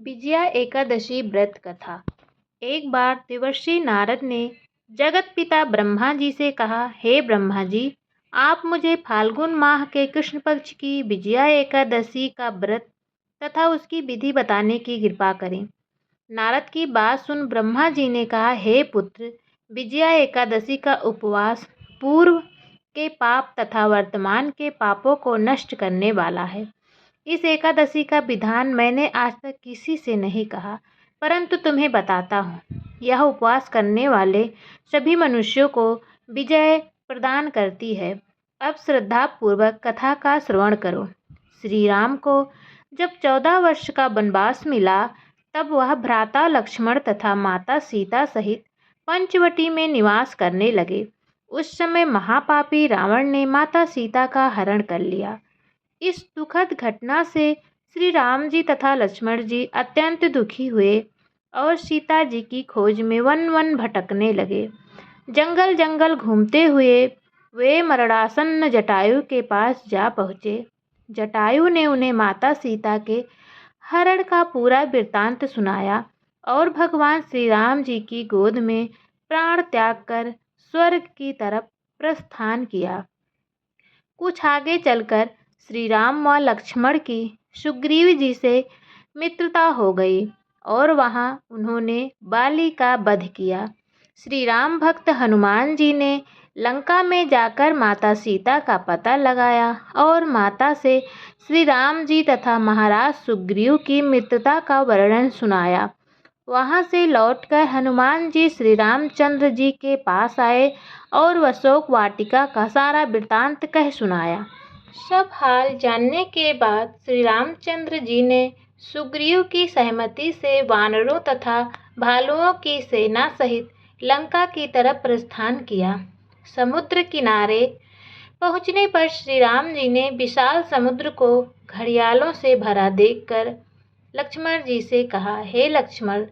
विजया एकादशी व्रत कथा। एक बार देवर्षि नारद ने जगत पिता ब्रह्मा जी से कहा, हे ब्रह्मा जी, आप मुझे फाल्गुन माह के कृष्ण पक्ष की विजया एकादशी का व्रत तथा उसकी विधि बताने की कृपा करें। नारद की बात सुन ब्रह्मा जी ने कहा, हे पुत्र, विजया एकादशी का उपवास पूर्व के पाप तथा वर्तमान के पापों को नष्ट करने वाला है। इस एकादशी का विधान मैंने आज तक किसी से नहीं कहा, परंतु तुम्हें बताता हूँ। यह उपवास करने वाले सभी मनुष्यों को विजय प्रदान करती है। अब श्रद्धा पूर्वक कथा का श्रवण करो। श्री राम को जब 14 वर्ष का वनवास मिला, तब वह भ्राता लक्ष्मण तथा माता सीता सहित पंचवटी में निवास करने लगे। उस समय महापापी रावण ने माता सीता का हरण कर लिया। इस दुखद घटना से श्री राम जी तथा लक्ष्मण जी अत्यंत दुखी हुए और सीता जी की खोज में वन वन भटकने लगे। जंगल जंगल घूमते हुए वे मरणासन्न जटायु के पास जा पहुँचे। जटायु ने उन्हें माता सीता के हरण का पूरा वृत्तांत सुनाया और भगवान श्री राम जी की गोद में प्राण त्याग कर स्वर्ग की तरफ प्रस्थान किया। कुछ आगे चलकर श्री राम व लक्ष्मण की सुग्रीव जी से मित्रता हो गई और वहां उन्होंने बाली का वध किया। श्री राम भक्त हनुमान जी ने लंका में जाकर माता सीता का पता लगाया और माता से श्री राम जी तथा महाराज सुग्रीव की मित्रता का वर्णन सुनाया। वहां से लौटकर हनुमान जी श्री रामचंद्र जी के पास आए और अशोक वाटिका का सारा वृत्तांत कह सुनाया। सब हाल जानने के बाद श्री रामचंद्र जी ने सुग्रीव की सहमति से वानरों तथा भालुओं की सेना सहित लंका की तरफ प्रस्थान किया। समुद्र किनारे पहुंचने पर श्री राम जी ने विशाल समुद्र को घड़ियालों से भरा देखकर लक्ष्मण जी से कहा, हे लक्ष्मण,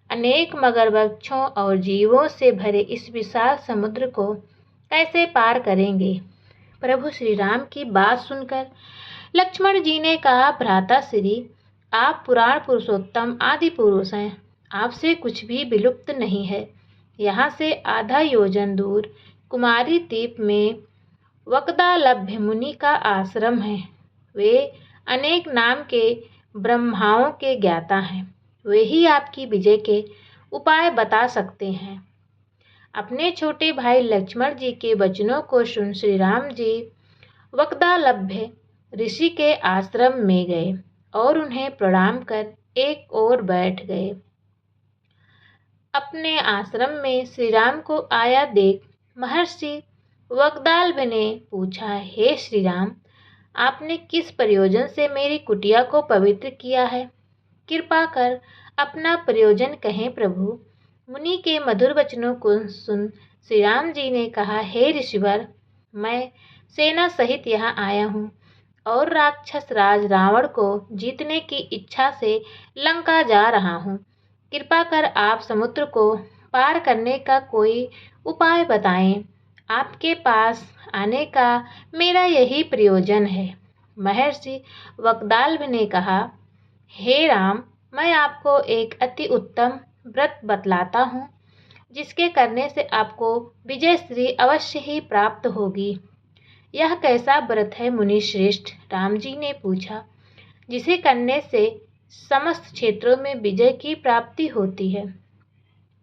अनेक मगरमच्छों और जीवों से भरे इस विशाल समुद्र को कैसे पार करेंगे। प्रभु श्री राम की बात सुनकर लक्ष्मण जी ने कहा, भ्राता श्री, आप पुराण पुरुषोत्तम आदि पुरुष हैं। आपसे कुछ भी विलुप्त नहीं है। यहाँ से आधा योजन दूर कुमारी द्वीप में वक्दालभ्य मुनि का आश्रम है। वे अनेक नाम के ब्रह्माओं के ज्ञाता हैं। वे ही आपकी विजय के उपाय बता सकते हैं। अपने छोटे भाई लक्ष्मण जी के वचनों को सुन श्री राम जी वक्दालभ्य ऋषि के आश्रम में गए और उन्हें प्रणाम कर एक ओर बैठ गए। अपने आश्रम में श्री राम को आया देख महर्षि वक्दालभ्य ने पूछा, हे श्री राम, आपने किस प्रयोजन से मेरी कुटिया को पवित्र किया है? कृपा कर अपना प्रयोजन कहें प्रभु। मुनि के मधुर वचनों को सुन श्री राम जी ने कहा, हे ऋषिवर, मैं सेना सहित यहाँ आया हूँ और राक्षस राज रावण को जीतने की इच्छा से लंका जा रहा हूँ। कृपा कर आप समुद्र को पार करने का कोई उपाय बताएं। आपके पास आने का मेरा यही प्रयोजन है। महर्षि वक्दालभ्य ने कहा, हे राम, मैं आपको एक अति उत्तम व्रत बतलाता हूँ, जिसके करने से आपको विजय श्री अवश्य ही प्राप्त होगी। यह कैसा व्रत है मुनि श्रेष्ठ? राम जी ने पूछा। जिसे करने से समस्त क्षेत्रों में विजय की प्राप्ति होती है।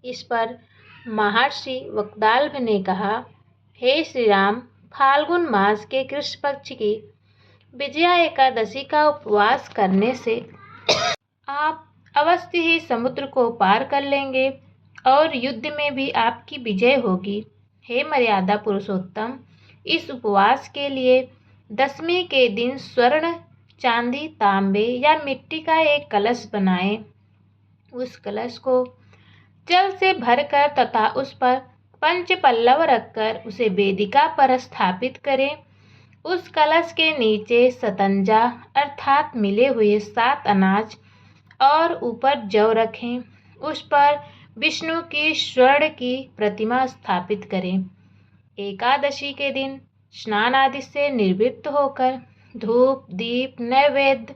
इस पर महर्षि वक्दालभ्य ने कहा, हे श्री राम, फाल्गुन मास के कृष्ण पक्ष की विजया एकादशी का उपवास करने से आप अवश्य ही समुद्र को पार कर लेंगे और युद्ध में भी आपकी विजय होगी। हे मर्यादा पुरुषोत्तम, इस उपवास के लिए दशमी के दिन स्वर्ण, चांदी, तांबे या मिट्टी का एक कलश बनाएं। उस कलश को जल से भरकर तथा उस पर पंच पल्लव रखकर उसे वेदिका पर स्थापित करें। उस कलश के नीचे सतंजा अर्थात मिले हुए 7 अनाज और ऊपर जौ रखें। उस पर विष्णु की स्वर्ण की प्रतिमा स्थापित करें। एकादशी के दिन स्नान आदि से निवृत्त होकर धूप, दीप, नैवेद्य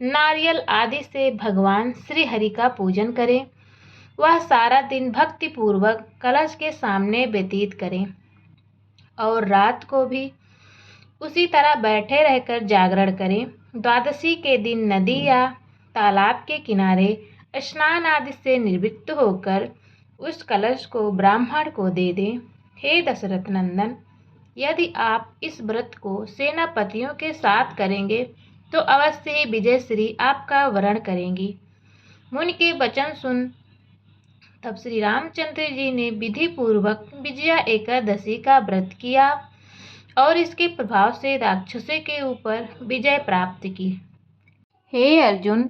नारियल आदि से भगवान श्री हरि का पूजन करें। वह सारा दिन भक्तिपूर्वक कलश के सामने व्यतीत करें और रात को भी उसी तरह बैठे रहकर जागरण करें। द्वादशी के दिन नदी या तालाब के किनारे स्नान आदि से निवृत्त होकर उस कलश को ब्राह्मण को दे दें। हे दशरथ नंदन, यदि आप इस व्रत को सेनापतियों के साथ करेंगे तो अवश्य ही विजयश्री आपका वरण करेंगी। मुनि के वचन सुन तब श्री रामचंद्र जी ने विधि पूर्वक विजया एकादशी का व्रत किया और इसके प्रभाव से राक्षसों के ऊपर विजय प्राप्त की। हे अर्जुन,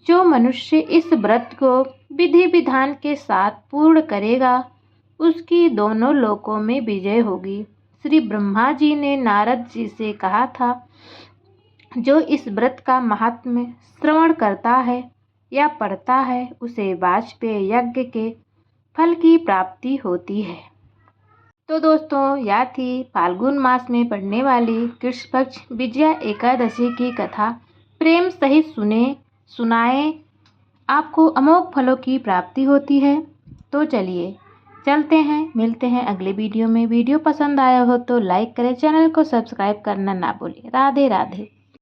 जो मनुष्य इस व्रत को विधि विधान के साथ पूर्ण करेगा उसकी दोनों लोकों में विजय होगी। श्री ब्रह्मा जी ने नारद जी से कहा था, जो इस व्रत का महात्म्य श्रवण करता है या पढ़ता है उसे वाजपेय यज्ञ के फल की प्राप्ति होती है। तो दोस्तों, यह थी फाल्गुन मास में पड़ने वाली कृष्ण पक्ष विजया एकादशी की कथा। प्रेम सहित सुनाएं, आपको अमोघ फलों की प्राप्ति होती है। तो चलिए चलते हैं, मिलते हैं अगले वीडियो में। वीडियो पसंद आया हो तो लाइक करें, चैनल को सब्सक्राइब करना ना भूलें। राधे राधे।